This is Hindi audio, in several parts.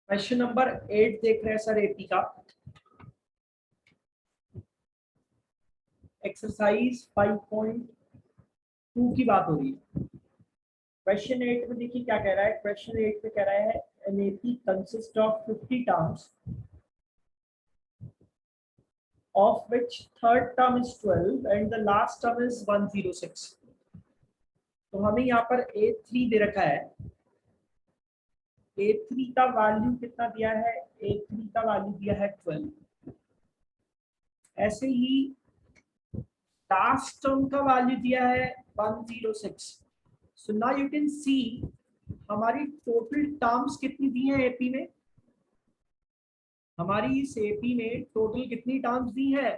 क्वेश्चन नंबर 8 देख रहे हैं सर एपी का। एक्सरसाइज 5.2 की बात हो रही है। क्वेश्चन 8 में देखिए क्या कह रहा है। क्वेश्चन 8 में कह रहा है an AP consist of 50 terms of which third term is 12 and the last term is 106। तो हमें यहाँ पर A3 दे रखा है। A3 का वैल्यू कितना दिया है? A3 का वैल्यू दिया है 12। ऐसे ही लास्ट टर्म का वैल्यू दिया है 106। So now you can see हमारी टोटल टर्म्स कितनी दी हैं एपी में। हमारी इस एपी में टोटल कितनी टर्म्स दी है?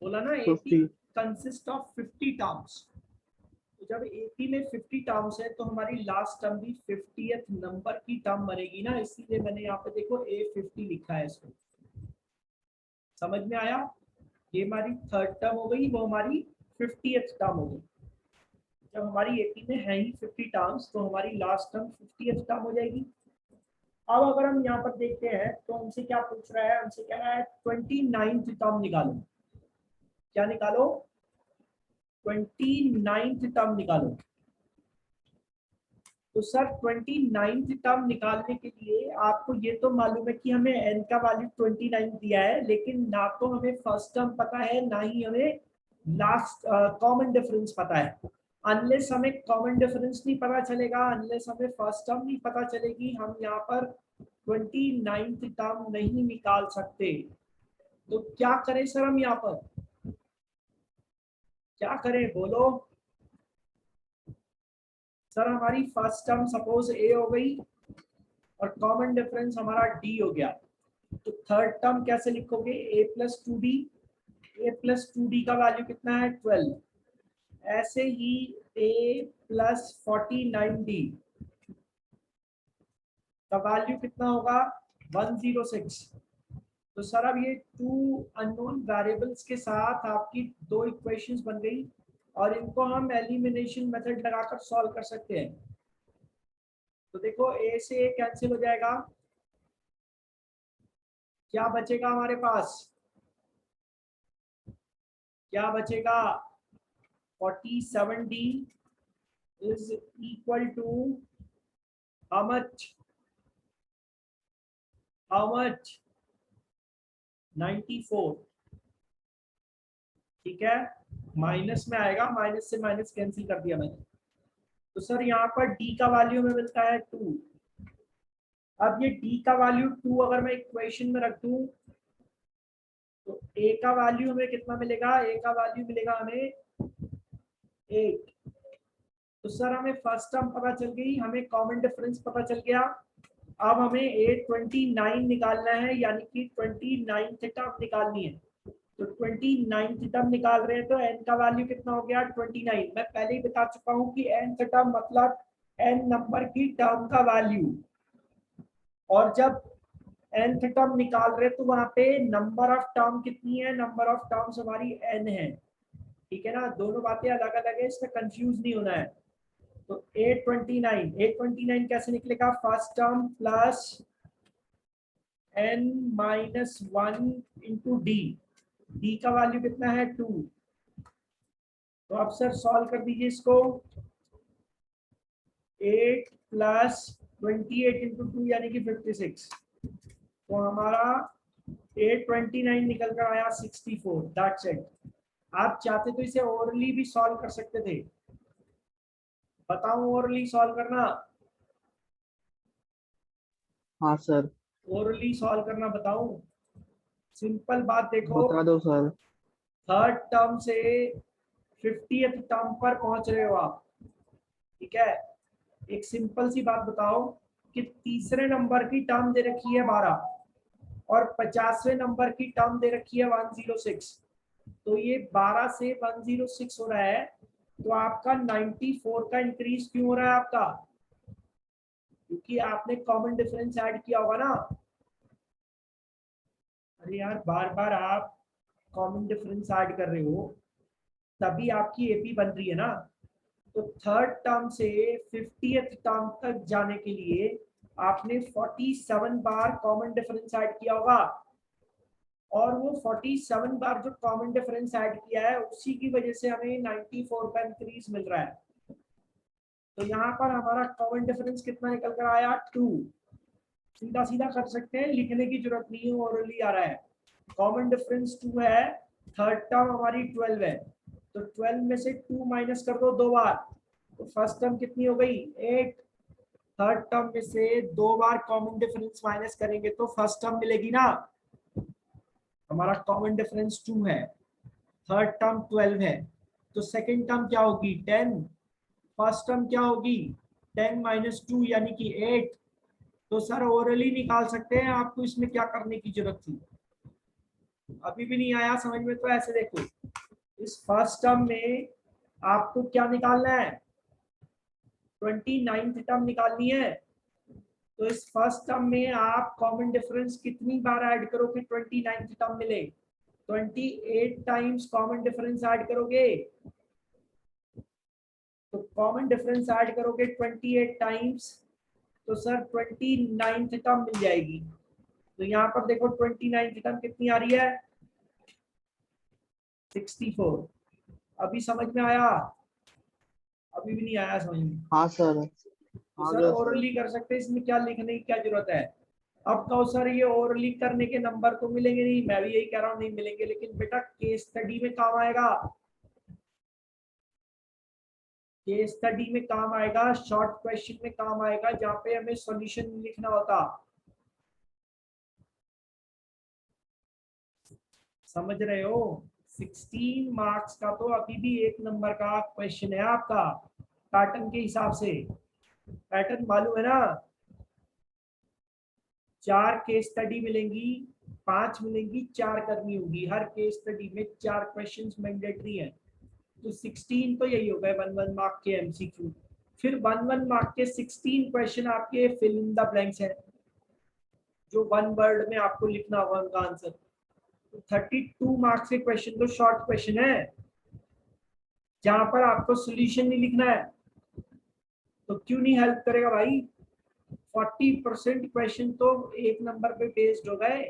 बोला ना, एपी कंसिस्ट ऑफ 50 टर्म्स। तो जब एपी में 50 टर्म्स है तो हमारी लास्ट टर्म भी 50th नंबर की टर्म बनेगी ना, इसीलिए मैंने यहाँ पे देखो A50 लिखा है इसको। समझ में आया? ये हमारी थर्ड टर्म हो गई, वो हमारी 50th टर्म हो गई। जब हमारी एपी में है ही 50 टर्म्स तो हमारी लास्ट टर्म 50th टर्म हो जाएगी। अब अगर हम यहाँ पर देखते हैं तो हमसे क्या पूछ रहा है? हमसे कह रहा है 29th टर्म निकालो। क्या निकालो? 29th टर्म निकालो। तो सर 29th टर्म निकालने के लिए आपको ये तो मालूम है कि हमें n का वैल्यू 29 दिया है, लेकिन ना तो हमें फर्स्ट टर्म पता है ना ही हमें लास्ट कॉमन डिफरेंस पता है। अनलेस हमें कॉमन डिफरेंस नहीं पता चलेगा, अनलेस हमें फर्स्ट टर्म नहीं पता चलेगी, हम यहाँ पर 29th टर्म नहीं निकाल सकते। तो क्या करें सर? हम यहाँ पर क्या करें बोलो सर? हमारी फर्स्ट टर्म सपोज a हो गई और कॉमन डिफरेंस हमारा d हो गया, तो थर्ड टर्म कैसे लिखोगे? a plus 2d। a plus 2d का वैल्यू कितना है? 12। ऐसे ही a प्लस 49d का वैल्यू कितना होगा? 106। तो सर अब ये टू अननोन वेरिएबल्स के साथ आपकी दो इक्वेशंस बन गई और इनको हम एलिमिनेशन मेथड लगाकर सॉल्व कर सकते हैं। तो देखो a से a कैंसिल हो जाएगा, क्या बचेगा हमारे पास? क्या बचेगा? 47d is equal to how much? How much? 94। ठीक है, माइनस में आएगा, माइनस से माइनस कैंसिल कर दिया मैंने। तो सर यहाँ पर d का वैल्यू हमें मिलता है 2। अब ये d का वैल्यू 2 अगर मैं इक्वेशन में रख दूं तो a का वैल्यू हमें कितना मिलेगा? a का वैल्यू मिलेगा हमें 8। तो सर हमें फर्स्ट टर्म पता चल गई, हमें कॉमन डिफरेंस पता चल गया। अब हमें A29 निकालना है, यानी कि 29th टर्म निकालनी है। तो 29th टर्म निकाल रहे हैं तो n का वैल्यू कितना हो गया? 29। मैं पहले ही बता चुका हूं कि nth टर्म मतलब n नंबर की टर्म का वैल्यू, और जब nth टर्म निकाल रहे तो वहां पे नंबर ऑफ टर्म कितनी है? नंबर ऑफ टर्म्स हमारी n है। ठीक है ना, दोनों बातें अलग अलग है, इसमें कंफ्यूज नहीं होना है। तो 829 कैसे निकलेगा? First term plus n minus 1 into d. D का वैल्यू कितना है? 2। तो अब सर सॉल्व कर दीजिए इसको। 8 प्लस 28 इंटू 2 यानी कि 56। तो हमारा 829 निकल कर आया 64। That's it. आप चाहते तो इसे ओरली भी सॉल्व कर सकते थे। बताऊं ओरली सॉल्व करना? हाँ सर। ओरली सॉल्व करना बताऊं? सिंपल बात देखो, बता दो सर। थर्ड टर्म से 50th टर्म पर पहुंच रहे हो आप। ठीक है, एक सिंपल सी बात बताओ कि तीसरे नंबर की टर्म दे रखी है 12 और 50वें नंबर की टर्म दे रखी है 106। तो ये 12 से 106 हो रहा है, तो आपका 94 का इंक्रीज क्यों हो रहा है आपका? क्योंकि आपने कॉमन डिफरेंस ऐड किया होगा ना। अरे यार, बार बार आप कॉमन डिफरेंस ऐड कर रहे हो तभी आपकी एपी बन रही है ना। तो थर्ड टर्म से 50th टर्म तक जाने के लिए आपने 47 बार कॉमन डिफरेंस ऐड किया होगा, और वो 47 बार जो कॉमन डिफरेंस ऐड किया है उसी की वजह से हमें 94 का इंक्रीज मिल रहा है। तो यहाँ पर हमारा कॉमन डिफरेंस कितना निकल कर आया, 2। सीधा सीधा कर सकते हैं, लिखने की जरूरत नहीं है, ओरली आ रहा है। कॉमन डिफरेंस 2 है, थर्ड टर्म हमारी 12 है, तो 12 में से 2 माइनस कर दो 2 बार, तो फर्स्ट टर्म कितनी हो गई, 8। थर्ड टर्म में से 2 बार कॉमन डिफरेंस माइनस करेंगे तो फर्स्ट टर्म मिलेगी ना। हमारा कॉमन डिफरेंस 2 है, थर्ड टर्म 12 है, तो सेकंड टर्म क्या होगी, 10। फर्स्ट टर्म क्या होगी, 10 माइनस 2 यानी कि 8। तो सर ओरली निकाल सकते हैं, आपको इसमें क्या करने की जरूरत थी। अभी भी नहीं आया समझ में, तो ऐसे देखो, इस फर्स्ट टर्म में आपको क्या निकालना है, 29th टर्म निकालनी है। तो इस फर्स्ट टर्म में आप कॉमन डिफरेंस कितनी बार ऐड करोगे 29th टर्म मिले, 28 टाइम्स कॉमन डिफरेंस ऐड करोगे। तो कॉमन डिफरेंस ऐड करोगे 28 टाइम्स, तो सर 29th टर्म मिल जाएगी। तो यहाँ पर देखो 29th टर्म कितनी आ रही है, 64। अभी समझ में आया, अभी भी नहीं आया समझ में। हाँ सर, तो आ सर गया सर। ओरली कर सकते हैं, इसमें क्या लिखने की क्या जरूरत है। अब कहो सर ये ओरली करने के नंबर तो मिलेंगे नहीं, मैं भी यही कह रहा हूँ नहीं मिलेंगे, लेकिन बेटा केस स्टडी में काम आएगा, केस स्टडी में काम आएगा, शॉर्ट क्वेश्चन में काम आएगा, जहाँ पे हमें सॉल्यूशन लिखना होता। समझ रहे हो, 16 मार्क्स का तो अभी भी एक नंबर का क्वेश्चन है आपका, पैटर्न के हिसाब से। पैटर्न मालूम है ना, 4 केस स्टडी मिलेंगी, 5 मिलेंगी, 4 करनी होगी, हर केस स्टडी में 4 क्वेश्चंस मैंडेटरी हैं। तो 16 तो यही हो गए 1 मार्क के एमसीक्यू। फिर 1 मार्क के 16 क्वेश्चन आपके फिल इन द ब्लैंक्स है, जो 1 वर्ड में आपको लिखना होगा उनका आंसर। तो 32 मार्क्स के क्वेश्चन तो शॉर्ट क्वेश्चन है, जहां पर आपको सोल्यूशन नहीं लिखना है। तो क्यों नहीं हेल्प करेगा भाई, 40% क्वेश्चन तो एक नंबर पे बेस्ड हो गए,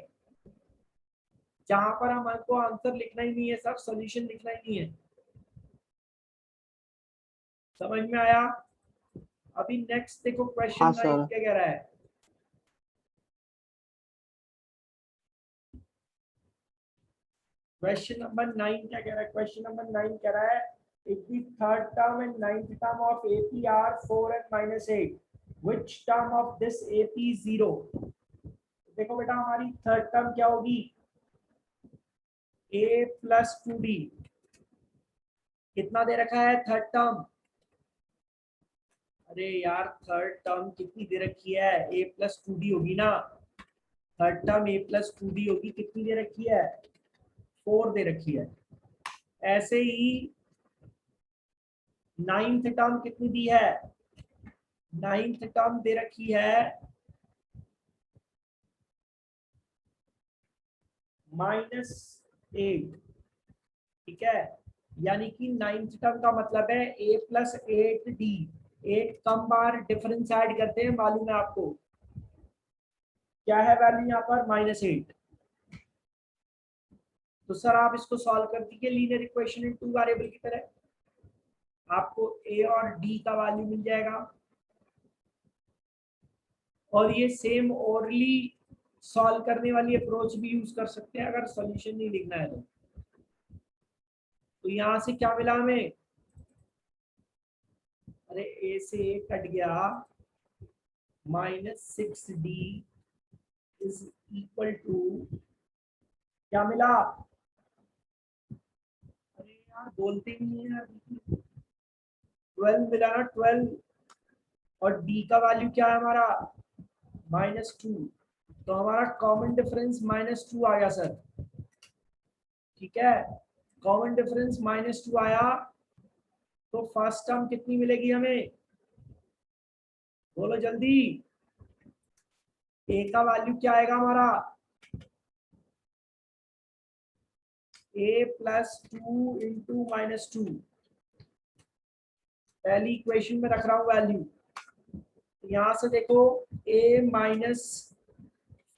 जहां पर हमको आंसर लिखना ही नहीं है, सब सोल्यूशन लिखना ही नहीं है। समझ में आया। अभी नेक्स्ट देखो हाँ क्वेश्चन 9 सर। क्या कह रहा है। क्वेश्चन नंबर 9 क्या कह रहा है, क्वेश्चन नंबर 9 कह रहा है if the third term and ninth term of AP are 4 and -8, which term of this AP is 0। देखो बेटा हमारी थर्ड टर्म क्या होगी, a plus 2d। कितना दे रखा है थर्ड टर्म, अरे यार थर्ड टर्म कितनी दे रखी है, a plus 2d होगी ना। Third term a plus 2d होगी, कितनी दे रखी है, 4 दे रखी है। ऐसे ही नाइन्थ टर्म कितनी दी है, नाइन्थ टर्म दे रखी है -8। ठीक है, यानी कि नाइन्थ टर्म का मतलब है a plus 8d। 8 come bar difference add करते हैं मालूम है आपको, क्या है वैल्यू यहाँ पर, -8। तो सर आप इसको सॉल्व कर दीजिए लीनियर इक्वेशन इन 2 वेरिएबल की तरह, आपको a और d का वैल्यू मिल जाएगा। और ये सेम ओरली सॉल्व करने वाली अप्रोच भी यूज कर सकते हैं अगर सॉल्यूशन नहीं लिखना है तो यहां से क्या मिला हमें, अरे a से a कट गया, -6d इज इक्वल टू क्या मिला, अरे यार बोलते ही नहीं है यार, 12 मिला ना 12। और d का वैल्यू क्या है हमारा, -2। तो हमारा कॉमन डिफरेंस -2 आ गया सर। ठीक है, कॉमन डिफरेंस -2 आया, तो फर्स्ट टर्म कितनी मिलेगी हमें, बोलो जल्दी। a का वैल्यू क्या आएगा हमारा, a plus 2 इंटू -2। पहली इक्वेशन में रख रहा हूं वैल्यू, यहाँ से देखो a minus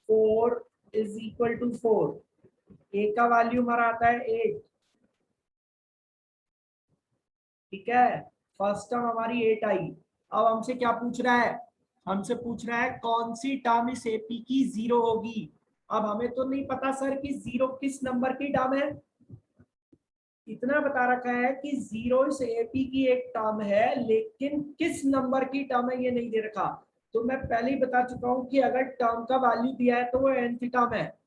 4 is equal to 4, a का वैल्यू हमारा आता है 8, ठीक है। फर्स्ट टर्म हमारी 8 आई। अब हमसे क्या पूछ रहा है, हमसे पूछ रहा है कौन सी टर्म इस एपी की 0 होगी। अब हमें तो नहीं पता सर कि 0 किस नंबर की टर्म है, इतना बता रखा है कि 0 इस एपी की एक टर्म है, लेकिन किस नंबर की टर्म है ये नहीं दे रखा। तो मैं पहले ही बता चुका हूं कि अगर टर्म का वैल्यू दिया है तो वो nth टर्म है,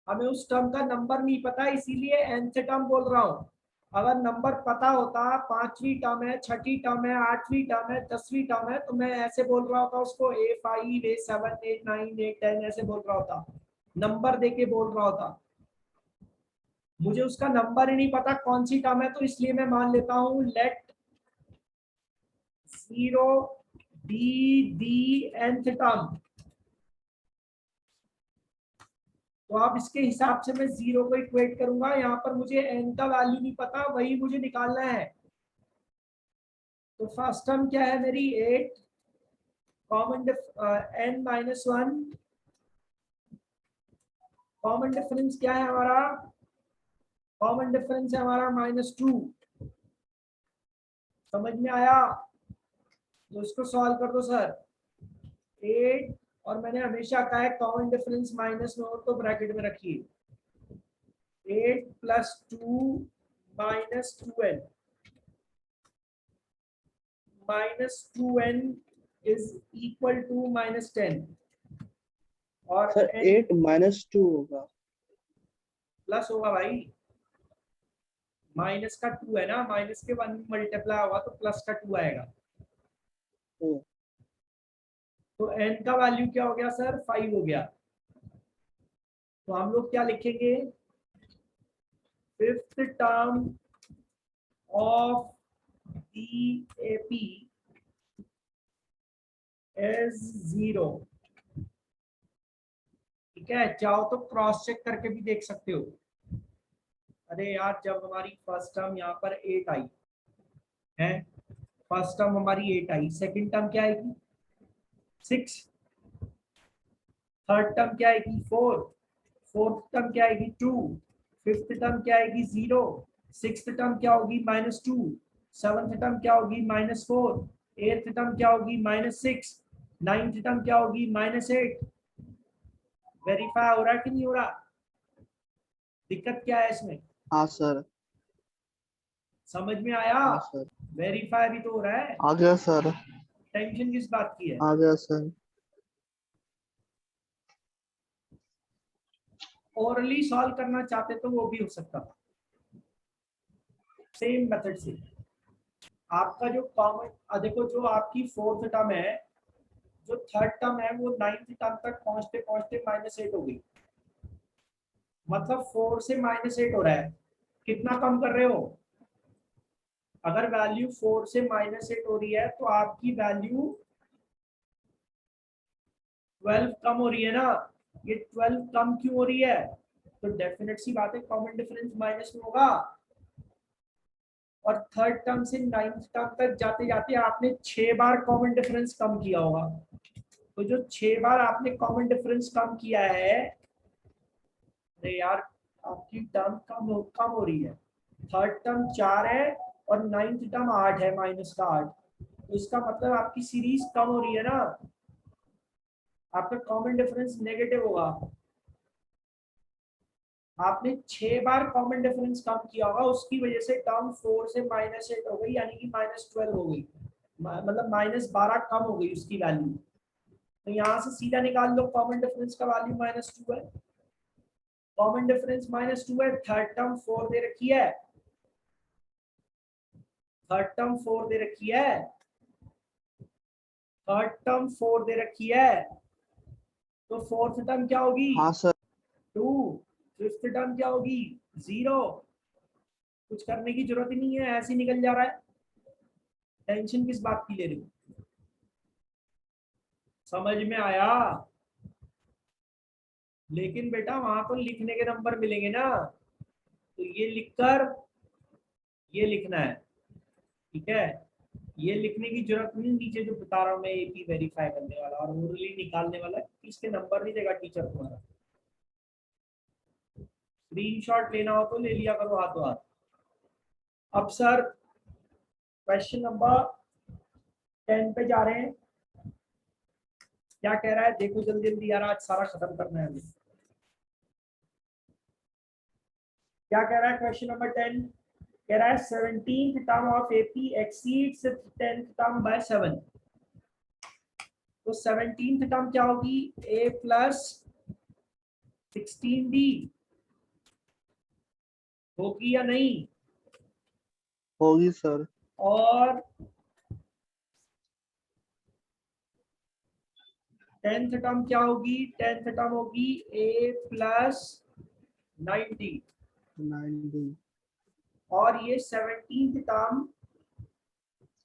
हमें उस टर्म का नंबर नहीं पता इसीलिए nth टर्म बोल रहा हूं। अगर नंबर पता होता, 5वीं टर्म है, 6ठी टर्म है, 8वीं टर्म है, 10वीं टर्म है, तो मैं ऐसे बोल रहा होता उसको A5 A7 A9 A10 ऐसे बोल रहा होता, नंबर देके बोल रहा होता। मुझे उसका नंबर ही नहीं पता कौन सी टर्म है, तो इसलिए मैं मान लेता हूं let 0 be the nth term. तो अब इसके हिसाब से मैं 0 को इक्वेट करूंगा, यहाँ पर मुझे n का वैल्यू नहीं पता, वही मुझे निकालना है। तो फर्स्ट टर्म क्या है मेरी 8, common n minus 1, common difference क्या है हमारा, कॉमन डिफरेंस है हमारा -2। समझ में आया? तो इसको सॉल्व कर दो सर। 8, और मैंने हमेशा कहा है कॉमन डिफरेंस माइनस में हो तो ब्रैकेट में रखिए, 8 + 2 -2n, -2n is equal to -10, और सर n 8 -2 होगा। प्लस होगा भाई, माइनस का 2 है ना, माइनस के 1 मल्टीप्लाई होगा तो प्लस का 2 आएगा। हम्म, तो n का वैल्यू क्या हो गया सर, 5 हो गया। तो हम लोग क्या लिखेंगे, fifth term of the AP is 0, ठीक है। चाहो तो क्रॉस चेक करके भी देख सकते हो। अरे यार, जब हमारी फर्स्ट टर्म यहाँ पर 8 आई है, फर्स्ट टर्म हमारी 8 आई, सेकंड टर्म क्या आएगी 6, थर्ड टर्म क्या आएगी 4, फोर्थ टर्म क्या आएगी 2, फिफ्थ टर्म क्या आएगी 0, सिक्स्थ टर्म क्या होगी -2, सेवंथ टर्म क्या होगी -4, एट्थ टर्म क्या होगी -6, नाइन्थ टर्म क्या होगी -8। वेरीफाई हो रहा है कि नहीं हो रहा, दिक्कत क्या है इसमें, हाँ सर। समझ में आया? हाँ सर। वेरीफाई भी तो हो रहा है, आ गया सर। टेंशन किस बात की है। आ गया सर। ओरली सॉल्व करना चाहते तो वो भी हो सकता था, सेम मेथड से। आपका जो कॉमन देखो, जो आपकी फोर्थ टर्म है, जो थर्ड टर्म है वो नाइन्थ टर्म तक पहुंचते पहुंचते -8 हो गई, मतलब 4 से -8 हो रहा है। कितना कम कर रहे हो, अगर वैल्यू 4 से -8 हो रही है तो आपकी वैल्यू 12 कम हो रही है ना। ये 12 कम क्यों हो रही है, तो डेफिनेट सी बात है कॉमन डिफरेंस माइनस में होगा। और थर्ड टर्म से नाइन्थ टर्म तक जाते जाते आपने 6 बार कॉमन डिफरेंस कम किया होगा। तो जो 6 बार आपने कॉमन डिफरेंस कम किया है, अरे यार, आपकी टर्म कम हो रही है। थर्ड टर्म 4 है और नाइन्थ टर्म 8 है, -8, तो इसका मतलब आपकी सीरीज कम हो रही है ना, आपका कॉमन डिफरेंस नेगेटिव होगा। आपने 6 बार कॉमन डिफरेंस कम किया होगा, उसकी वजह से टर्म 4 से -8 हो गई, यानी कि -12 हो गई, मतलब -12 कम हो गई उसकी वैल्यू। तो यहाँ से सीधा निकाल लो कॉमन डिफरेंस का वैल्यू -2 है, कॉमन डिफरेंस -2 है, थर्ड टर्म 4 दे रखी है, थर्ड टर्म 4 दे रखी है, थर्ड टर्म 4 दे रखी है, तो फोर्थ टर्म क्या होगी हाँ सर। 2, फिफ्थ टर्म क्या होगी 0। कुछ करने की जरूरत ही नहीं है, ऐसे ही निकल जा रहा है, टेंशन किस बात की ले रही हो। समझ में आया? लेकिन बेटा वहां तो लिखने के नंबर मिलेंगे ना, तो ये लिखकर ये लिखना है, ठीक है। ये लिखने की जरूरत नहीं, नीचे जो बता रहा हूँ मैं एपी वेरीफाई करने वाला और ओरली निकालने वाला, इसके नंबर नहीं देगा टीचर तुम्हारा। स्क्रीनशॉट लेना हो तो ले लिया करो हाथों हाथ। अब सर क्वेश्चन नंबर 10 पे जा रहे हैं। क्या कह रहा है देखो जल्दी जल्दी यार, आज सारा खत्म करना है हमें। क्या कह रहा है क्वेश्चन नंबर 10? कह रहा है 17th term of AP exceeds 10th term by 7। तो 17th टर्म क्या होगी? a प्लस 16b होगी या नहीं? होगी सर। और 10th टर्म क्या होगी? 10th टर्म होगी a प्लस 90। 90। और ये 17th टर्म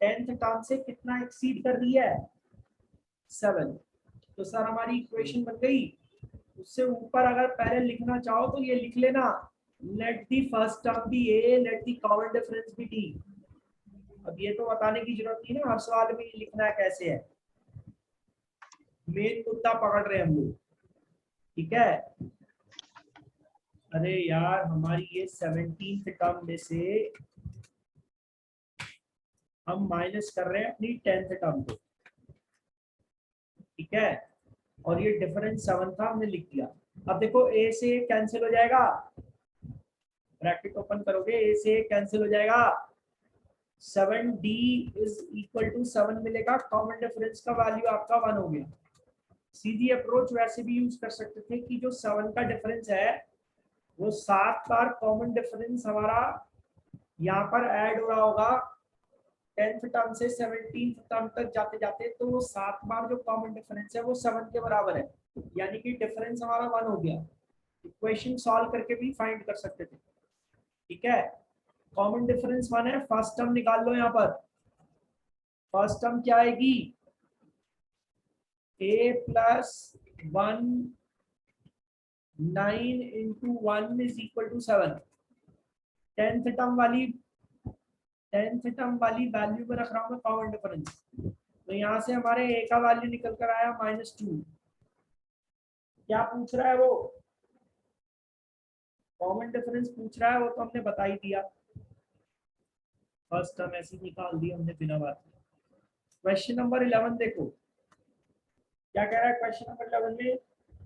10th टर्म से कितना एक्सीड कर रही है? 7। तो सर हमारी इक्वेशन बन गई। उससे ऊपर अगर पहले लिखना चाहो तो ये लिख लेना, let the first term be a, let the common difference be d. अब ये तो बताने की जरूरत नहीं ना, हर सवाल में लिखना है कैसे है। मेन मुद्दा पकड़ रहे हैं हम लोग, ठीक है। अरे यार हमारी ये 17th टर्म में से हम माइनस कर रहे हैं अपनी 10th टर्म को, ठीक है। और ये डिफरेंस 7 था, हमने लिख दिया। अब देखो a से कैंसिल हो जाएगा, ब्रैकेट ओपन करोगे a से कैंसिल हो जाएगा, 7d इज इक्वल टू 7 मिलेगा, कॉमन डिफरेंस का वैल्यू आपका 1 हो गया। सीधी अप्रोच वैसे भी यूज कर सकते थे कि जो 7 का डिफरेंस है वो 7 बार कॉमन डिफरेंस हमारा यहाँ पर ऐड हो रहा होगा 10th टर्म से 17th टर्म तक जाते जाते, तो वो 7 बार जो कॉमन डिफरेंस है वो 7 के बराबर है, यानी कि डिफरेंस हमारा 1 हो गया। इक्वेशन सॉल्व करके भी फाइंड कर सकते थे, ठीक है। कॉमन डिफरेंस 1 है, फर्स्ट टर्म निकाल लो यहाँ पर। फर्स्ट टर्म क्या आएगी? a plus 1 9 into 1 is equal to 7। 10th term वाली वैल्यू में रख रहा हूँ मैं कॉमन डिफरेंस। तो यहाँ से हमारे a का वैल्यू निकल कर आया -2। क्या पूछ रहा है वो? कॉमन डिफरेंस पूछ रहा है, वो तो हमने बता ही दिया। फर्स्ट टर्म ऐसे निकाल दी हमने बिना बात। क्वेश्चन नंबर 11 देखो क्या कह रहा है। क्वेश्चन नंबर 11 में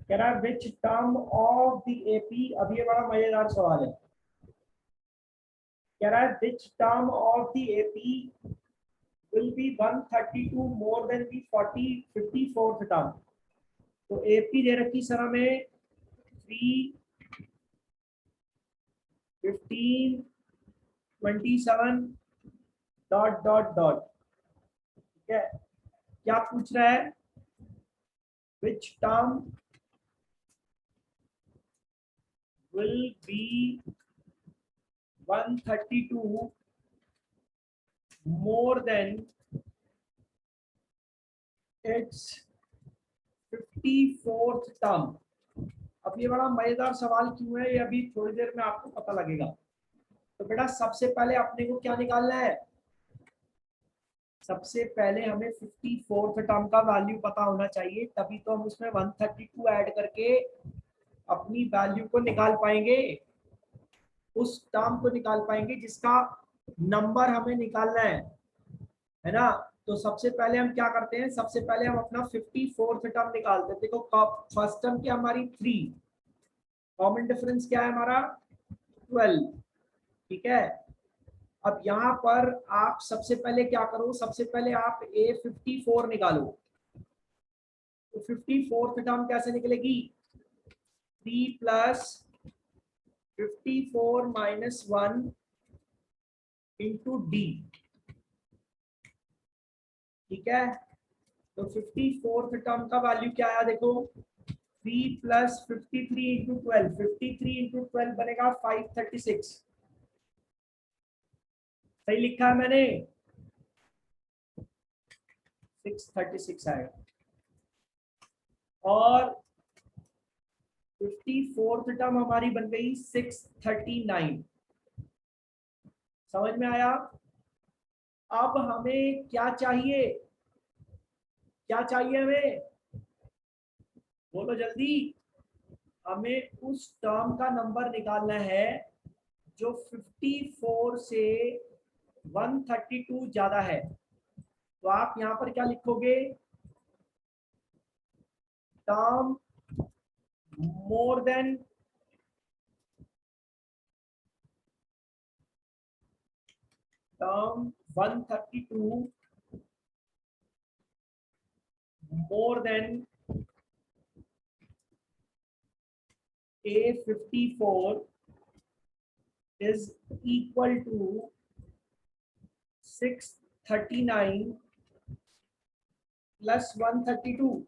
कह रहा है which term of the AP, अब ये बड़ा मजेदार सवाल है। कह रहा है which term of the AP will be 132 more than the 54th term। तो एपी दे रखी सर हमें 3, 15, 27 डॉट डॉट डॉट, ठीक है। क्या पूछ रहा है? Which term will be 132 more than its 54th term. अब ये बड़ा मजेदार सवाल क्यों है, ये अभी थोड़ी देर में आपको पता लगेगा। तो बेटा सबसे पहले अपने को क्या निकालना है? सबसे पहले हमें 54th टर्म का वैल्यू पता होना चाहिए, तभी तो हम उसमें 132 ऐड करके अपनी वैल्यू को निकाल पाएंगे, उस टर्म को निकाल पाएंगे जिसका नंबर हमें निकालना है ना। तो सबसे पहले हम क्या करते हैं, सबसे पहले हम अपना 54th टर्म निकालते हैं। देखो फर्स्ट टर्म क्या हमारी 3, कॉमन डिफरेंस क्या है हमारा 12, ठीक है। अब यहाँ पर आप सबसे पहले क्या करो, सबसे पहले आप A54 निकालो। तो 54th टर्म कैसे निकलेगी? 3 प्लस 54 माइनस 1 इंटू डी, ठीक है। तो 54th टर्म का वैल्यू क्या आया देखो, 3 प्लस 53 इंटू 12, 53 इंटू 12 बनेगा 536। सही लिखा है मैंने? 636 आएगा। और 54th टर्म हमारी बन गई 639। समझ में आया? अब हमें क्या चाहिए, क्या चाहिए हमें, बोलो जल्दी। हमें उस टर्म का नंबर निकालना है जो 54 से 132 ज्यादा है। तो आप यहां पर क्या लिखोगे, term more than term 132 more than A54 is equal to 639 plus 132।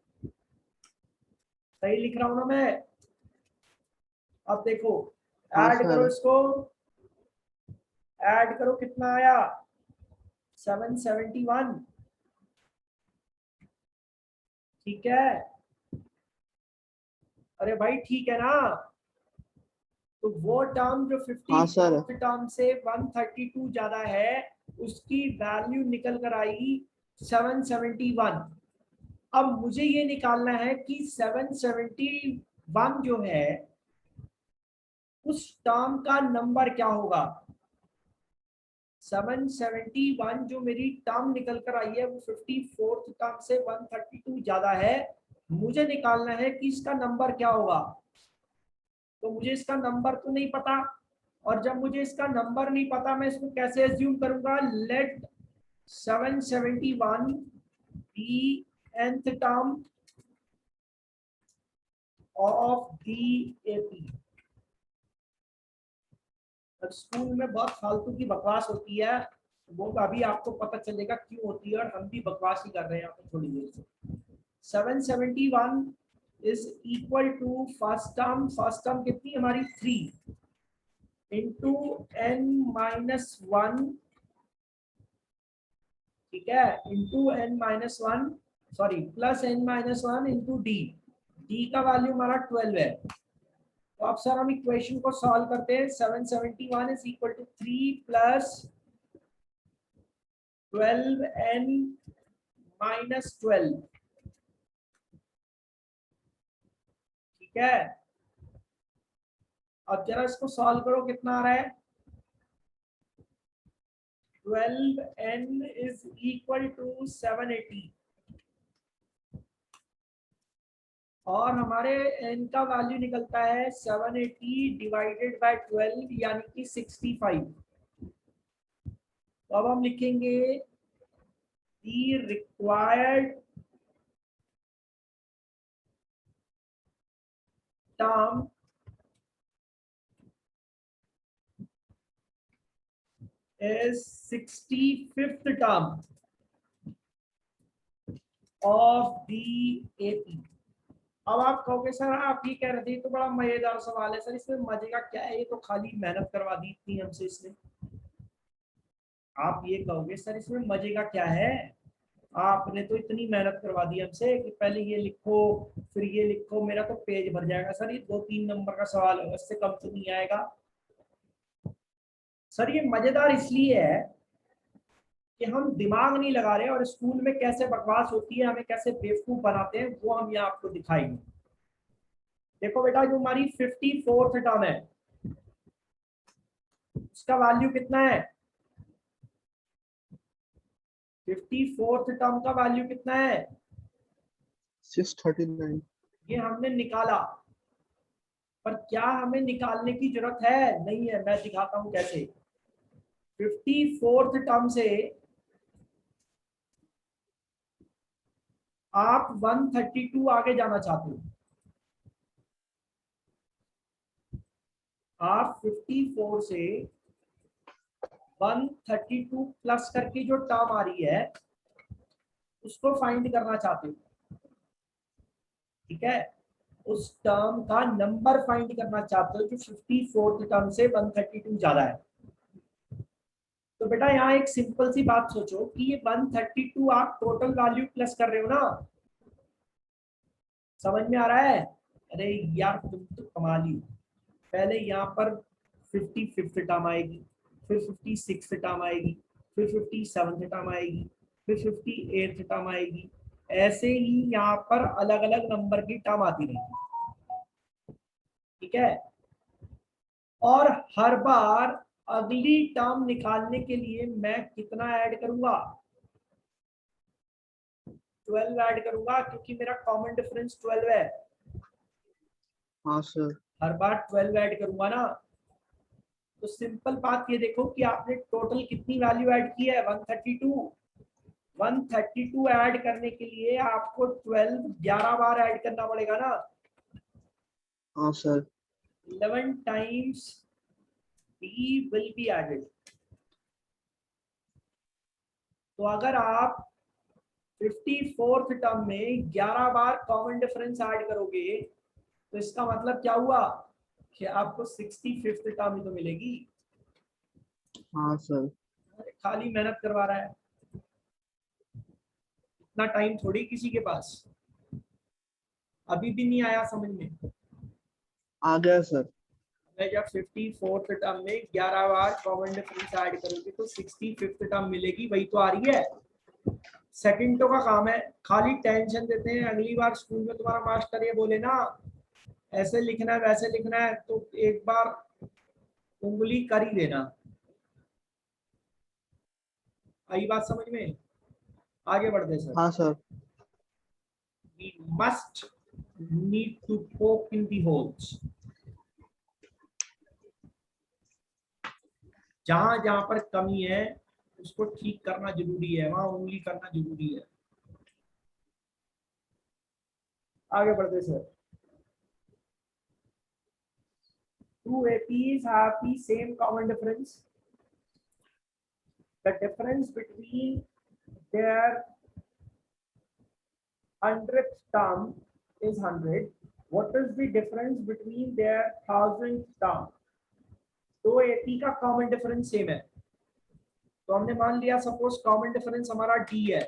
सही लिख रहा हूं ना मैं? अब देखो हाँ ऐड करो सर। इसको, ऐड करो कितना आया, 771। ठीक है, अरे भाई ठीक है ना? तो वो टर्म जो हाँ सर। 54th टर्म से 132 ज्यादा है, उसकी वैल्यू निकल कर आई 771। अब मुझे ये निकालना है कि 771 जो है उस टर्म का नंबर क्या होगा। 771 जो मेरी टर्म निकल कर आई है वो 54th टर्म से 132 ज्यादा है, मुझे निकालना है कि इसका नंबर क्या होगा। तो मुझे इसका नंबर तो नहीं पता, और जब मुझे इसका नंबर नहीं पता मैं इसको कैसे एज्यूम करूंगा, let 771 be nth term of the AP. School में बहुत फालतू की बकवास होती है, वो अभी आपको पता चलेगा क्यों होती है, और हम भी बकवास ही कर रहे हैं यहाँ पे थोड़ी देर से। 771 is equal to first term कितनी हमारी 3 इंटू n-1, ठीक है, into n-1, sorry plus n-1 into d. D का वैल्यू हमारा 12 है। तो अब सर हम इक्वेशन को सॉल्व करते हैं। 771 is equal to 3 plus 12n-12, ठीक है। अब जरा इसको सॉल्व करो, कितना आ रहा है, 12n इज इक्वल टू 780, और हमारे n का वैल्यू निकलता है 780 डिवाइडेड बाय 12 यानी कि 65। तो अब हम लिखेंगे the required term is 65th term of the AP। अब आप कहोगे सर आप ये कह रहे थे तो बड़ा मजेदार सवाल है सर, इसमें मजे का क्या है, ये तो खाली मेहनत करवा दी इतनी हमसे इसने। आप ये कहोगे सर इसमें मजे का क्या है, आपने तो इतनी मेहनत करवा दी हमसे कि पहले ये लिखो फिर ये लिखो, मेरा तो पेज भर जाएगा सर, ये 2-3 नंबर का सवाल होगा, इससे कम तो नहीं आएगा। सर ये मजेदार इसलिए है कि हम दिमाग नहीं लगा रहे, और स्कूल में कैसे बकवास होती है, हमें कैसे बेवकूफ बनाते हैं, वो हम यहाँ आपको दिखाएंगे। देखो बेटा जो हमारी 54th टर्म है उसका वैल्यू कितना है, 54th टर्म का वैल्यू कितना है, 639। ये हमने निकाला, पर क्या हमें निकालने की जरूरत है, नहीं है। मैं दिखाता हूं कैसे। 54th टर्म से आप 132 आगे जाना चाहते हो, आप 54 से 132 प्लस करके जो टर्म आ रही है उसको फाइंड करना चाहते हो, ठीक है। उस टर्म का नंबर फाइंड करना चाहते हो जो 54th टर्म से 132 ज्यादा है। तो बेटा यहाँ एक सिंपल सी बात सोचो कि ये 132 आप टोटल वैल्यू प्लस कर रहे हो ना, समझ में आ रहा है? अरे यार तुम तो कमाल ही हो। पहले यहाँ पर 55th टर्म आएगी, फिर 56th टर्म आएगी, फिर 57th टर्म आएगी, फिर 58th टर्म आएगी। ऐसे ही यहाँ पर अलग अलग नंबर की टर्म आती रहेगी, ठीक है। और हर बार अगली टर्म निकालने के लिए मैं कितना ऐड करूंगा, 12 ऐड करूंगा, क्योंकि मेरा कॉमन डिफरेंस 12 है। हाँ सर। हर बार 12 ऐड करूंगा ना। तो सिंपल बात ये देखो कि आपने टोटल कितनी वैल्यू ऐड की है, 132। 132 ऐड करने के लिए आपको 11 बार ऐड करना पड़ेगा ना। हाँ sir. 11 times b will be added। तो अगर आप 54th टर्म में 11 बार कॉमन डिफरेंस ऐड करोगे तो इसका मतलब क्या हुआ कि आपको 65th टर्म ही तो मिलेगी। हाँ सर। खाली मेहनत करवा रहा है, इतना टाइम थोड़ी किसी के पास। अभी भी नहीं आया समझ में? आ गया सर। मैं जब 54th टर्म में 11 बार कॉमन डिफरेंस ऐड करोगे तो 65th टर्म मिलेगी, वही तो आ रही है। सेकंडों का काम है, खाली टेंशन देते हैं। अगली बार स्कूल में तुम्हारा मास्टर ये बोले ना ऐसे लिखना है वैसे लिखना है, तो एक बार उंगली कर ही देना। आई बात समझ में? आगे बढ़ते सर। हाँ sir. We must need to poke in the holes। जहां जहां पर कमी है उसको ठीक करना जरूरी है, वहां उंगली करना जरूरी है। आगे बढ़ते sir. Two APs have the same common difference। The difference between their 100th term is 100। What is the difference between their 1000th term? दो एपी का कॉमन डिफरेंस सेम है, तो हमने मान लिया सपोज कॉमन डिफरेंस हमारा डी है।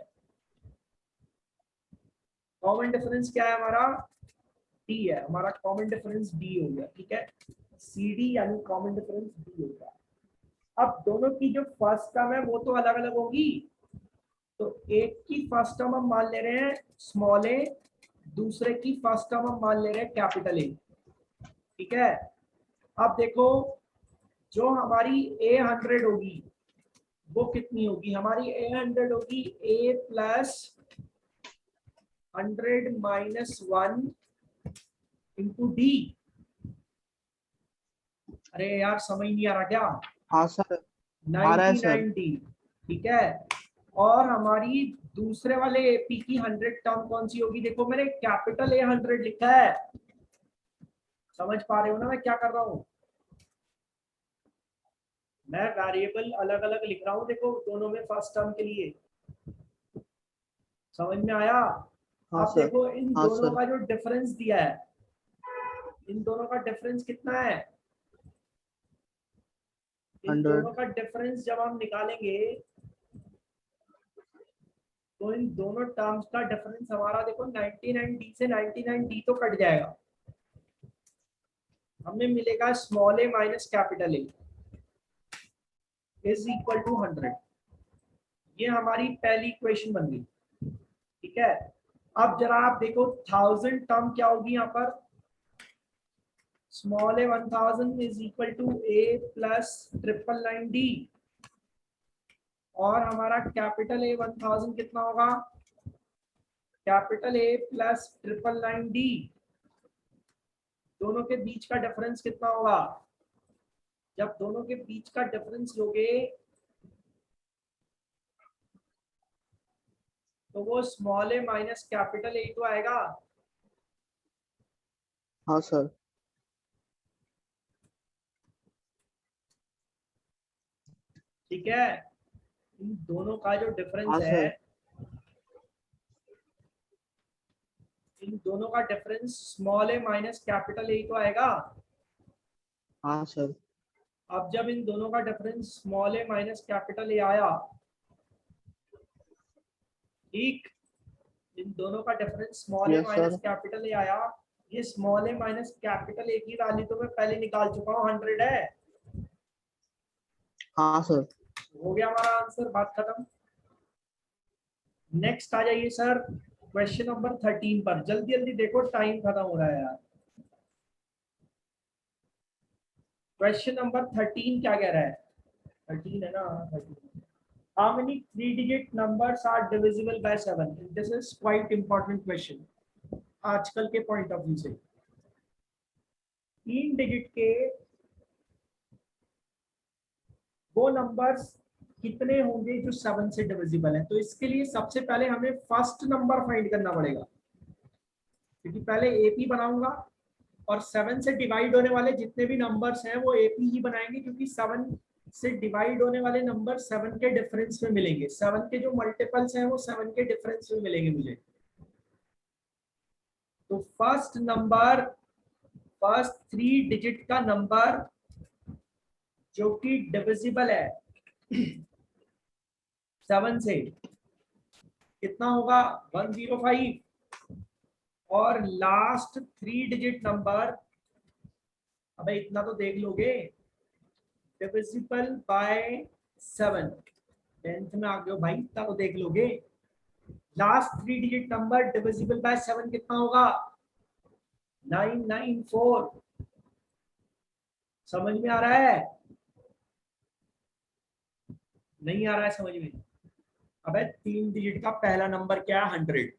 कॉमन डिफरेंस क्या है हमारा? डी है। हमारा कॉमन डिफरेंस डी हो गया, ठीक है। सी डी यानी कॉमन डिफरेंस डी हो गया। अब दोनों की जो फर्स्ट टर्म है वो तो अलग अलग होगी, तो एक की फर्स्ट टर्म हम मान ले रहे हैं स्मॉल ए, दूसरे की फर्स्ट टर्म हम मान ले रहे हैं कैपिटल ए, ठीक है। अब देखो जो हमारी A100 होगी वो कितनी होगी? हमारी A100 होगी A plus 100 minus 1 into D. अरे यार समझ नहीं आ रहा क्या? हाँ सर। आ रहा है सर। 99D, ठीक है। और हमारी दूसरे वाले एपी की 100 टर्म कौन सी होगी? देखो मैंने कैपिटल A100 लिखा है, समझ पा रहे हो ना मैं क्या कर रहा हूँ? मैं वेरिएबल अलग अलग लिख रहा हूँ देखो दोनों में फर्स्ट टर्म के लिए। समझ में आया? हाँ अब सर। देखो इन हाँ दोनों सर। का जो डिफरेंस दिया है, इन दोनों का डिफरेंस कितना है? इन 100। दोनों का डिफरेंस जब हम निकालेंगे तो इन दोनों टर्म्स का डिफरेंस हमारा देखो 99D से 99D तो कट जाएगा, हमें मिलेगा small a minus capital a is equal to 100। ये हमारी पहली इक्वेशन बन गई, ठीक है। अब जरा आप देखो 1000 टर्म क्या होगी यहाँ पर? Small a 1000 is equal to a plus 999D, और हमारा कैपिटल ए 1000 कितना होगा? Capital a plus 999D। दोनों के बीच का डिफरेंस कितना होगा? जब दोनों के बीच का डिफरेंस लोगे तो वो स्मॉल ए माइनस कैपिटल ए तो आएगा। हाँ सर। ठीक है, इन दोनों का जो डिफरेंस हाँ है, सर। इन दोनों का difference small a minus capital ए तो आएगा। हाँ सर। अब जब इन दोनों का difference small a minus capital ए आया, ठीक, इन दोनों का difference small A yes minus sir. Capital A आया। ये स्मॉल ए माइनस कैपिटल ए की वैल्यू तो मैं पहले निकाल चुका हूँ, 100 है। हाँ सर। हो गया हमारा आंसर, बात खत्म। नेक्स्ट आ जाइए सर क्वेश्चन नंबर 13 पर। जल्दी जल्दी देखो, टाइम खत्म हो रहा है यार। क्वेश्चन नंबर 13 क्या कह रहा है? 13 है ना? 13। How many three-digit numbers are divisible by 7? This is quite important question आजकल के पॉइंट ऑफ व्यू से। 3 डिजिट के वो नंबर्स कितने होंगे जो 7 से डिविजिबल है? तो इसके लिए सबसे पहले हमें फर्स्ट नंबर फाइंड करना पड़ेगा, क्योंकि पहले एपी बनाऊंगा और 7 से डिवाइड होने वाले जितने भी नंबर्स हैं वो एपी ही बनाएंगे, क्योंकि 7 से डिवाइड होने वाले नंबर 7 के डिफरेंस में मिलेंगे। 7 के जो मल्टीपल्स हैं वो 7 के डिफरेंस में मिलेंगे मुझे। तो फर्स्ट नंबर, फर्स्ट 3 डिजिट का नंबर जो कि डिविजिबल है 7 से, कितना होगा? 105। और लास्ट 3 डिजिट नंबर, अबे इतना तो देख लोगे, डिविजिबल बाय 7। 10th में आ गए हो भाई, इतना तो देख लोगे। Last 3 digit number divisible by 7 कितना होगा? 994। समझ में आ रहा है? नहीं आ रहा है समझ में? अबे 3 डिजिट का पहला नंबर क्या है? 100।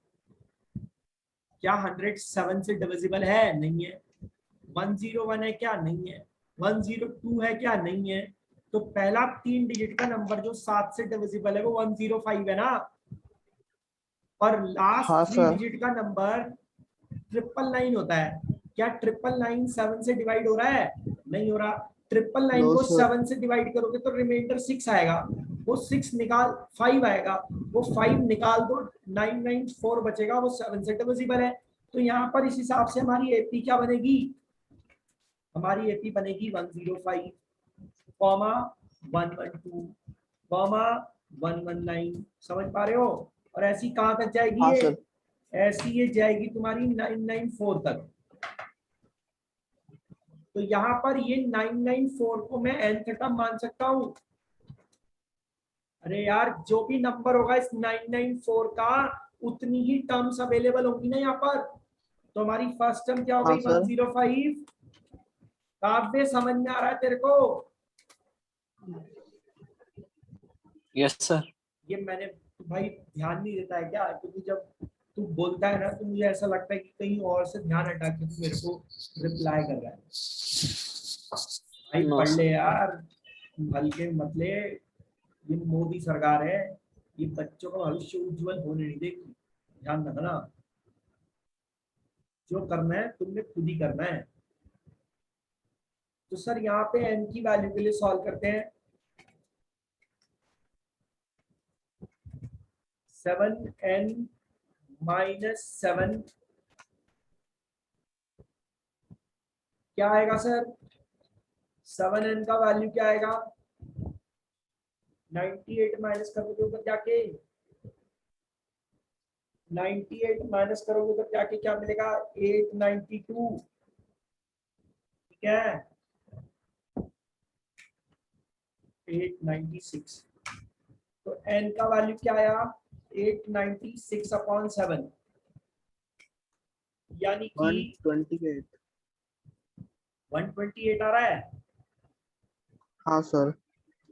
क्या 100 7 से डिविजिबल है? नहीं है। 101 है क्या? नहीं है। 102 है क्या? नहीं है। तो पहला 3 डिजिट का नंबर जो 7 से डिविजिबल है वो 105 है ना। और लास्ट हाँ 3 सर। डिजिट का नंबर 999 होता है। क्या 999 7 से डिवाइड हो रहा है? नहीं हो रहा। 999 नो को सर। 7 से डिवाइड करोगे तो रिमाइंडर 6 आएगा। वो 6 निकाल, 5 आएगा, वो 5 निकाल दो, 994 बचेगा, वो 7 से डिविजिबल है। तो यहाँ पर इस हिसाब से हमारी एपी क्या बनेगी? हमारी एपी बनेगी 105, कॉमा 112, कॉमा 119। समझ पा रहे हो? और ऐसी कहां तक जाएगी हाँ ये? सर। ऐसी ये जाएगी तुम्हारी 994 तक। तो यहाँ पर ये 994 को मैं nth टर्म मान सकता हूँ। अरे यार, जो भी नंबर होगा इस 994 का उतनी ही टर्म्स अवेलेबल होंगी ना यहाँ पर। तो हमारी फर्स्ट टर्म क्या हो हाँ गई? सर। 105। काव्य समझ में आ रहा है तेरे को? Yes sir. ये मैंने, तो भाई ध्यान नहीं देता है क्या? क्योंकि जब तू बोलता है ना तो मुझे ऐसा लगता है कि कहीं और से ध्यान हटा के तू मेरे को रिप्लाई कर रहा है। भाई नो पढ़ ले सर। यार, हल्के मत ले। ये मोदी सरकार है, ये बच्चों का भविष्य उज्जवल होने नहीं देगी। ध्यान रखना, जो करना है तुमने खुद ही करना है। तो सर यहाँ पे n की वैल्यू के लिए सॉल्व करते हैं। 7n माइनस 7 क्या आएगा सर? 7n का वैल्यू क्या आएगा? 98 माइनस करोगे ऊपर जाके, 98 माइनस करोगे ऊपर जाके क्या मिलेगा? 892। ठीक है, 896। तो n का वैल्यू क्या आया? 896 अपॉन 7, यानी कि 128। 128 आ रहा है। हाँ सर।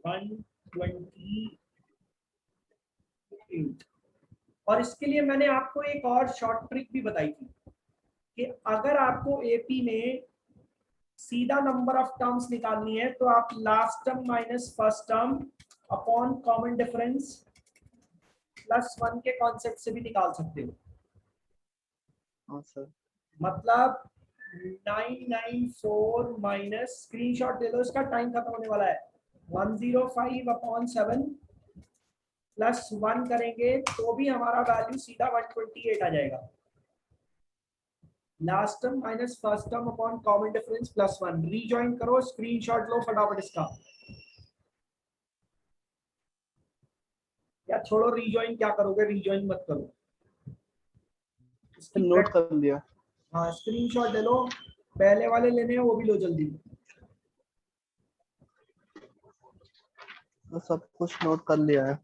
128। और इसके लिए मैंने आपको एक और शॉर्ट ट्रिक भी बताई थी कि अगर आपको एपी में सीधा नंबर ऑफ टर्म्स निकालनी है तो आप last term minus first term upon common difference plus 1 के कॉन्सेप्ट से भी निकाल सकते हो। हाँ सर। मतलब 994 माइनस, स्क्रीनशॉट ले लो इसका, टाइम खत्म होने वाला है। 105 अपॉन 7 प्लस 1 करेंगे तो भी हमारा वैल्यू सीधा 128 आ जाएगा। Last term minus first term upon common difference plus 1। Rejoin करो, स्क्रीनशॉट लो फटाफट इसका। या छोड़ो, रीजॉइन क्या करोगे? रीजॉइन मत करो इसकी नोट कर लिया। हाँ, स्क्रीनशॉट ले लो। पहले वाले लेने हैं वो भी लो जल्दी। तो सब कुछ नोट कर लिया है।